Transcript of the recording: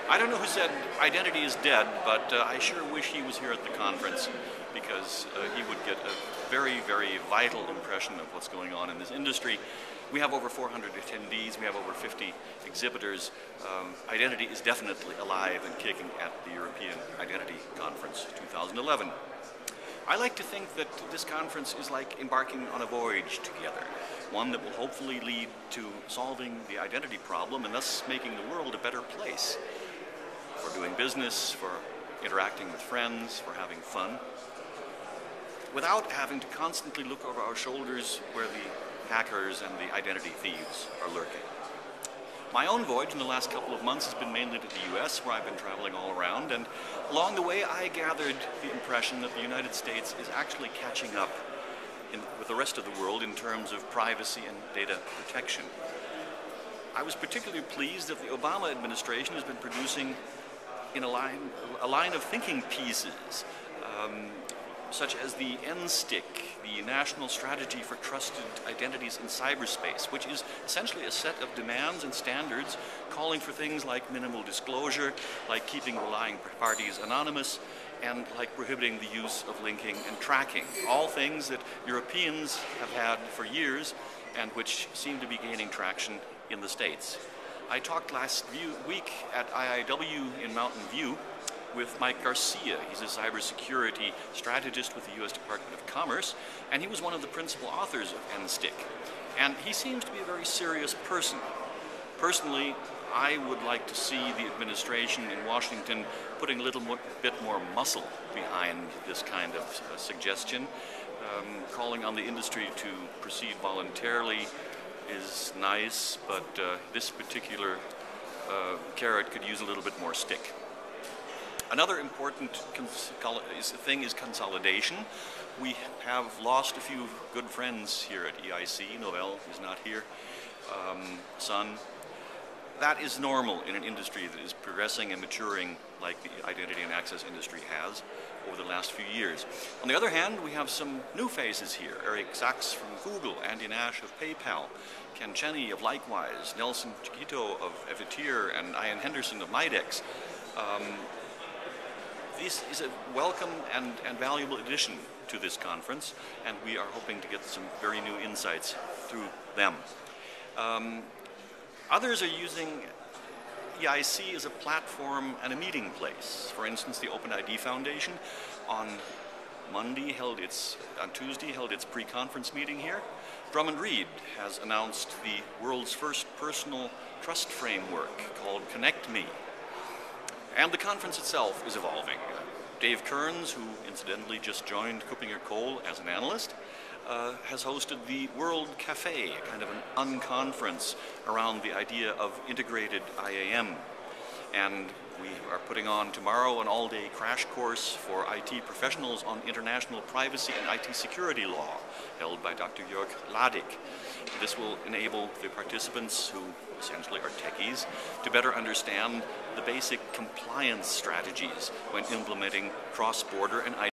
I don't know who said identity is dead, but I sure wish he was here at the conference because he would get a very, very vital impression of what's going on in this industry. We have over 400 attendees, we have over 50 exhibitors. Identity is definitely alive and kicking at the European Identity Conference 2011. I like to think that this conference is like embarking on a voyage together, one that will hopefully lead to solving the identity problem and thus making the world a better place for doing business, for interacting with friends, for having fun, without having to constantly look over our shoulders where the hackers and the identity thieves are lurking. My own voyage in the last couple of months has been mainly to the US, where I've been traveling all around, and along the way I gathered the impression that the United States is actually catching up with the rest of the world in terms of privacy and data protection. I was particularly pleased that the Obama administration has been producing in a line of thinking pieces, such as the NSTIC, the National Strategy for Trusted Identities in Cyberspace, which is essentially a set of demands and standards calling for things like minimal disclosure, like keeping relying parties anonymous, and like prohibiting the use of linking and tracking. All things that Europeans have had for years and which seem to be gaining traction in the States. I talked last week at IIW in Mountain View with Mike Garcia. He's a cybersecurity strategist with the U.S. Department of Commerce, and he was one of the principal authors of NSTIC. And he seems to be a very serious person. Personally, I would like to see the administration in Washington putting a little bit more muscle behind this kind of suggestion. Calling on the industry to proceed voluntarily is nice, but this particular carrot could use a little bit more stick. Another important thing is consolidation. We have lost a few good friends here at EIC. Novell is not here. Sun. That is normal in an industry that is progressing and maturing like the identity and access industry has over the last few years. On the other hand, we have some new faces here. Eric Sachs from Google, Andy Nash of PayPal, Ken Cheney of Likewise, Nelson Chiquito of Evitir, and Ian Henderson of Midex. This is a welcome and valuable addition to this conference, and we are hoping to get some very new insights through them. Others are using EIC as a platform and a meeting place. For instance, the OpenID Foundation on Tuesday held its pre-conference meeting here. Drummond Reed has announced the world's first personal trust framework called Connect Me. And the conference itself is evolving. Dave Kearns, who incidentally just joined KuppingerCole as an analyst, has hosted the World Cafe, a kind of an unconference around the idea of integrated IAM. And we are putting on tomorrow an all-day crash course for IT professionals on international privacy and IT security law, held by Dr. Jörg Ladig. This will enable the participants, who essentially are techies, to better understand the basic compliance strategies when implementing cross-border and